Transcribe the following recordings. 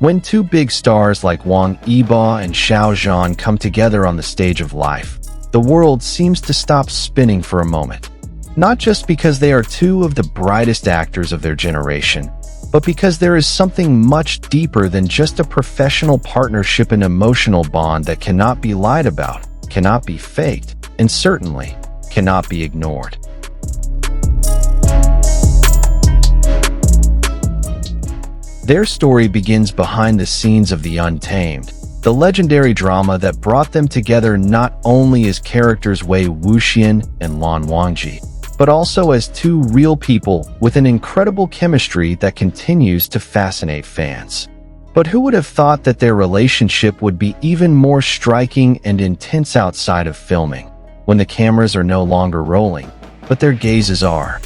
When two big stars like Wang Yibo and Xiao Zhan come together on the stage of life, the world seems to stop spinning for a moment. Not just because they are two of the brightest actors of their generation, but because there is something much deeper than just a professional partnership and emotional bond that cannot be lied about, cannot be faked, and certainly cannot be ignored. Their story begins behind the scenes of the Untamed, the legendary drama that brought them together not only as characters Wei Wuxian and Lan Wangji, but also as two real people with an incredible chemistry that continues to fascinate fans. But who would have thought that their relationship would be even more striking and intense outside of filming, when the cameras are no longer rolling, but their gazes are?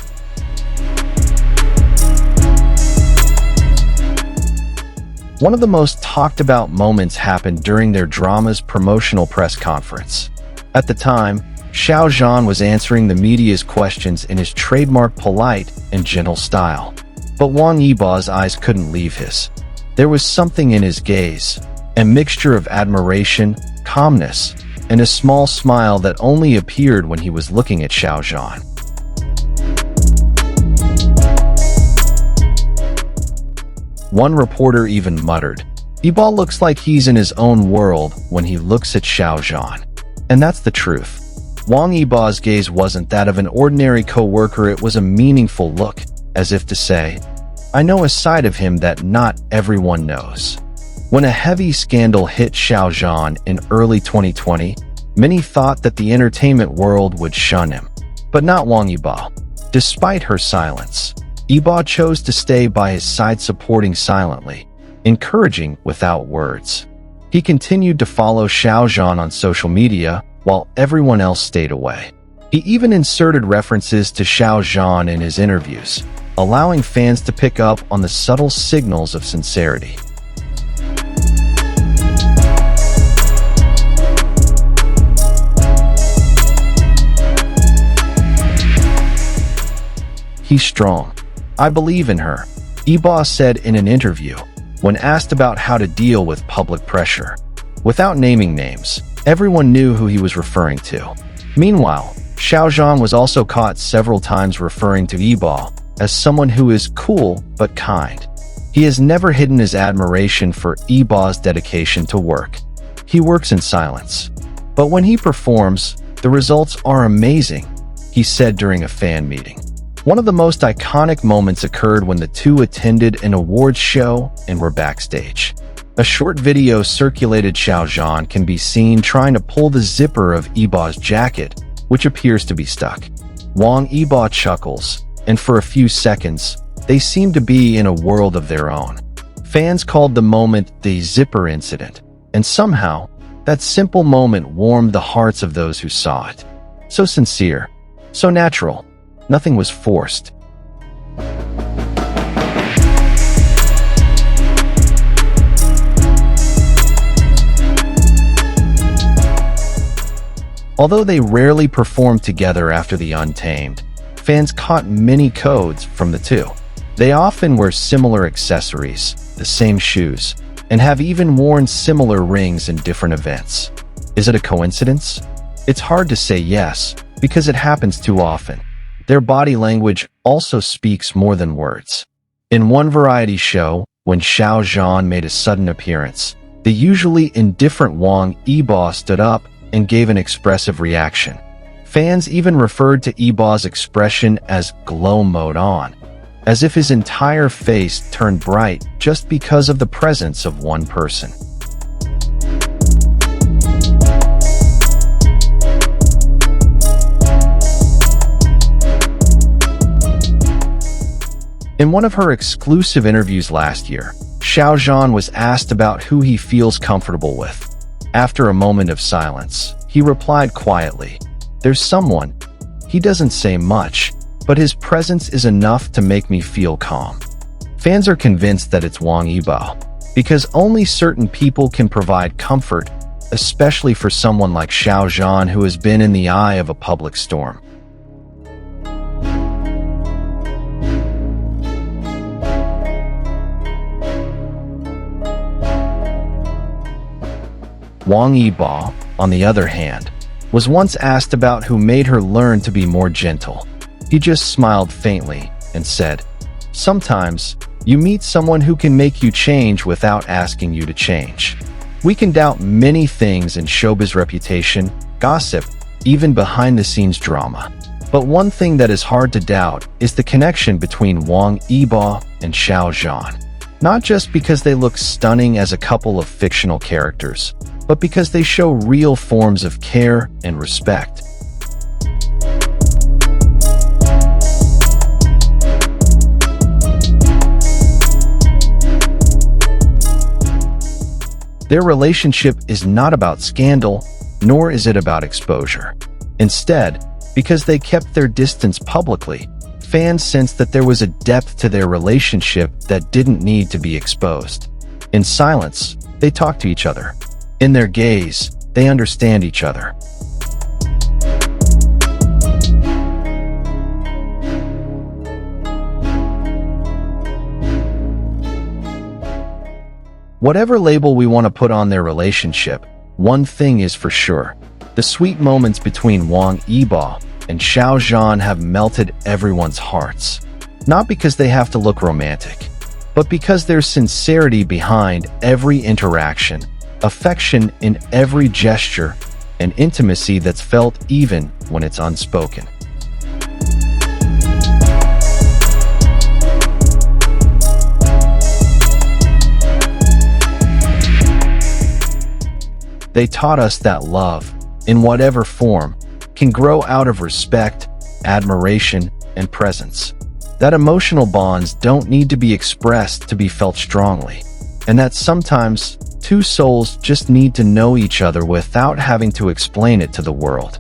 One of the most talked about moments happened during their drama's promotional press conference. At the time, Xiao Zhan was answering the media's questions in his trademark polite and gentle style. But Wang Yibo's eyes couldn't leave his. There was something in his gaze, a mixture of admiration, calmness, and a small smile that only appeared when he was looking at Xiao Zhan. One reporter even muttered, "Yibo looks like he's in his own world when he looks at Xiao Zhan." And that's the truth. Wang Yibo's gaze wasn't that of an ordinary co-worker, it was a meaningful look, as if to say, "I know a side of him that not everyone knows." When a heavy scandal hit Xiao Zhan in early 2020, many thought that the entertainment world would shun him. But not Wang Yibo. Despite her silence, Yibo chose to stay by his side, supporting silently, encouraging without words. He continued to follow Xiao Zhan on social media, while everyone else stayed away. He even inserted references to Xiao Zhan in his interviews, allowing fans to pick up on the subtle signals of sincerity. "He's strong. I believe in her," Yibo said in an interview, when asked about how to deal with public pressure. Without naming names, everyone knew who he was referring to. Meanwhile, Xiao Zhan was also caught several times referring to Yibo as someone who is cool but kind. He has never hidden his admiration for Yibo's dedication to work. He works in silence. But when he performs, the results are amazing, he said during a fan meeting. One of the most iconic moments occurred when the two attended an awards show and were backstage. A short video circulated. Xiao Zhan can be seen trying to pull the zipper of Yibo's jacket, which appears to be stuck. Wang Yibo chuckles, and for a few seconds, they seem to be in a world of their own. Fans called the moment the zipper incident, and somehow, that simple moment warmed the hearts of those who saw it. So sincere, so natural, nothing was forced. Although they rarely performed together after the Untamed, fans caught many codes from the two. They often wear similar accessories, the same shoes, and have even worn similar rings in different events. Is it a coincidence? It's hard to say yes, because it happens too often. Their body language also speaks more than words. In one variety show, when Xiao Zhan made a sudden appearance, the usually indifferent Wang Yibo stood up and gave an expressive reaction. Fans even referred to Yibo's expression as glow mode on, as if his entire face turned bright just because of the presence of one person. In one of her exclusive interviews last year, Xiao Zhan was asked about who he feels comfortable with. After a moment of silence, he replied quietly, "There's someone. He doesn't say much, but his presence is enough to make me feel calm." Fans are convinced that it's Wang Yibo, because only certain people can provide comfort, especially for someone like Xiao Zhan who has been in the eye of a public storm. Wang Yibo, on the other hand, was once asked about who made her learn to be more gentle. He just smiled faintly and said, "Sometimes, you meet someone who can make you change without asking you to change." We can doubt many things in showbiz: reputation, gossip, even behind-the-scenes drama. But one thing that is hard to doubt is the connection between Wang Yibo and Xiao Zhan. Not just because they look stunning as a couple of fictional characters, but because they show real forms of care and respect. Their relationship is not about scandal, nor is it about exposure. Instead, because they kept their distance publicly, fans sensed that there was a depth to their relationship that didn't need to be exposed. In silence, they talk to each other. In their gaze, they understand each other. Whatever label we want to put on their relationship, one thing is for sure. The sweet moments between Wang Yibo and Xiao Zhan have melted everyone's hearts. Not because they have to look romantic, but because there's sincerity behind every interaction, affection in every gesture, and intimacy that's felt even when it's unspoken. They taught us that love, in whatever form, can grow out of respect, admiration, and presence. That emotional bonds don't need to be expressed to be felt strongly, and that sometimes two souls just need to know each other without having to explain it to the world.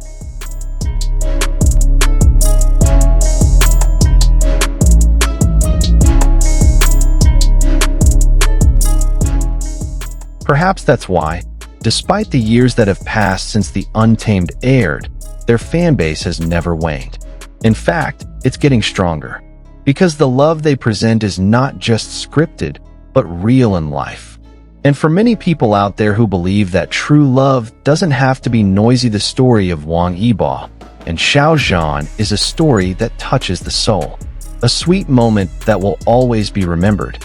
Perhaps that's why, despite the years that have passed since the Untamed aired, their fanbase has never waned. In fact, it's getting stronger, because the love they present is not just scripted, but real in life. And for many people out there who believe that true love doesn't have to be noisy, the story of Wang Yibo and Xiao Zhan is a story that touches the soul. A sweet moment that will always be remembered,